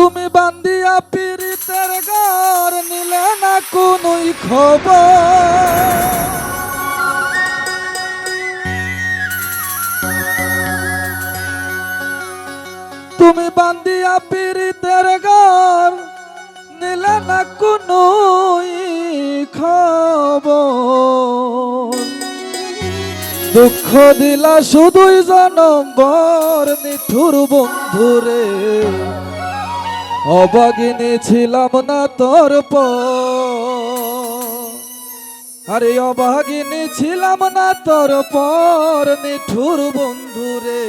তুমি বান্দিয়া পীড়িতের ঘর নিলে না কোনই খবর। তুমি বান্দিয়া পীড়িতের ঘর নিলে না কোনই খবর। দুঃখ দিলা শুধুই জনম্বর নিঠুর বন্ধুরে, অবাগিনী ছিলাম না তোর পর। আরে অবাগিনী ছিলাম না তোর পর নিঠুর বন্ধুরে,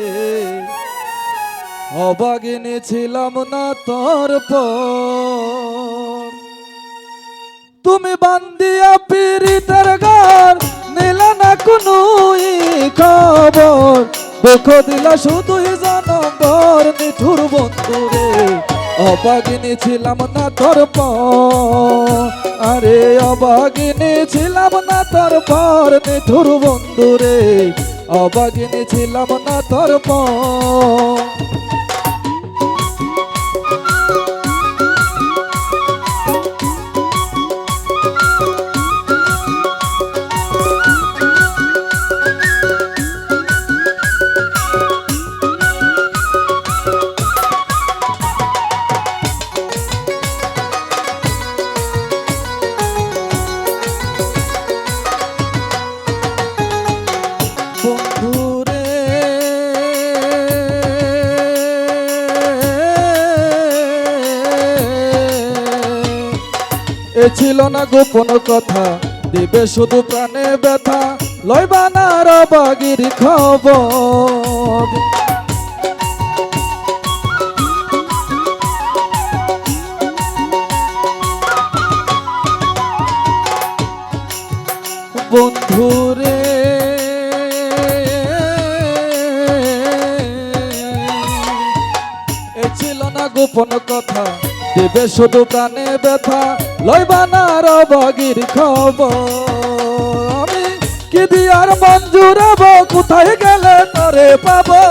অবাগিনী ছিলাম না তোর পর। তুমি বান্দিয়া পীড়িতের ঘর নিলে না কোনই খবর। দুঃখ দিলা শুধুই জনম্বর নিঠুর বন্ধুরে, অবাগিনী ছিলাম না তোর পর। আরে অবাগিনী ছিলাম না তোর পর নিঠুর বন্ধুরে, অবাগিনী ছিলাম না তোর পর। এ ছিল না গোপন কথা, দিবে শুধু প্রাণে ব্যথা, লইবা না অবাগির খবর। বন্ধুরে এ ছিল না গোপন কথা, দিবে শুধু প্রাণে ব্যথা, লইবা না অবাগির খবর। আমি কি দিয়ার মঞ্জুরাব, কোথায় গেলে তরে পাবো।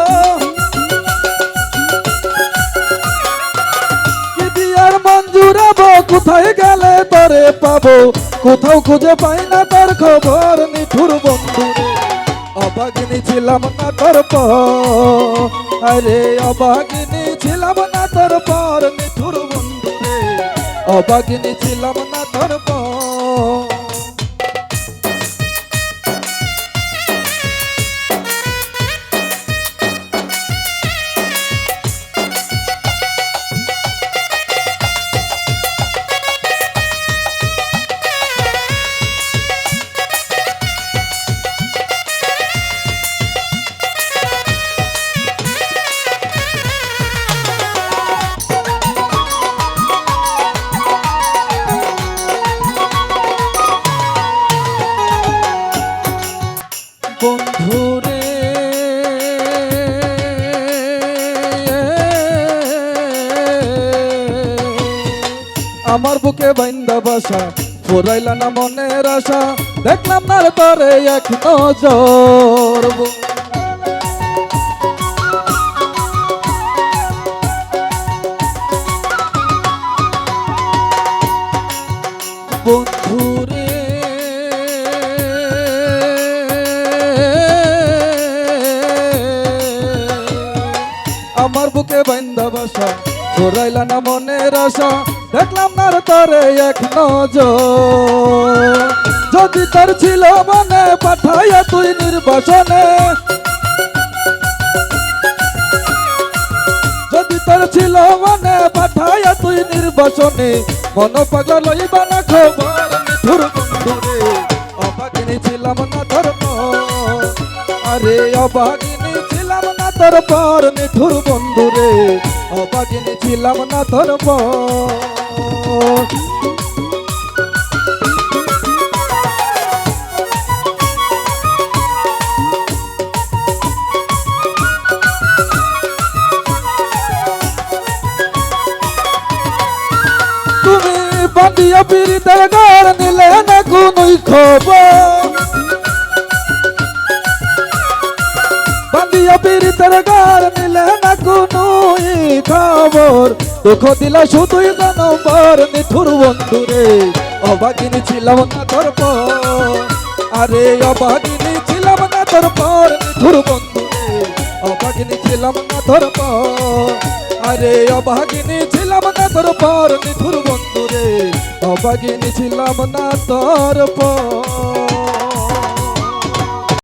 কি দিয়ার মঞ্জুরাব, কোথায় গেলে তরে পাবো। কোথাও খুঁজে পাই না তার খবর নিঠুর বন্ধুরে, অবাগিনী ছিলাম না তোর পর। আরে অবাগিনী ছিলাম না তোর পর নিঠুর বন্ধুরে, অবাগিনী ছিলাম না তোর পর। বন্ধুরে আমার বুকে বাইন্দা বাসা, ফুরাইলা না মনের আশা, দেখলাম না তরে এক নজর। বন্ধুরে আমার বুকে বাইন্দা বাসা, ফুরাইলা না মনের আশা, দেখলাম না তরে এক নজর। যদি তোর ছিল মনে পাঠাইয়া তুই নির্বাসনে, যদি তোর ছিল মনে পাঠাইয়া তুই নির্বাসনে, মন পাগল লইবা না খবর নিঠুর বন্ধুরে, অবাগিনী ছিলাম না তোর পর। আরে অবাগিনী ছিলাম না তোর পর নিঠুর বন্ধুরে, অবাগিনী ছিলাম না তোর পর। তুমি বান্দিয়া পীড়িতের ঘর নিলে না কোনই খবর। বান্দিয়া পীড়িতের ঘর নিলে না কোনই খবর। দুঃখ দিলা শুধুই জানবার নিঠুর বন্ধুরে অবাগিনী ছিলাম না তোর পর আরে অবাগিনী ছিলাম না তোর পর নিঠুর বন্ধুরে অবাগিনী ছিলাম না তোর পর আরে অবাগিনী ছিলাম না তোর পর নিঠুর বন্ধুরে অবাগিনী ছিলাম না তোর পর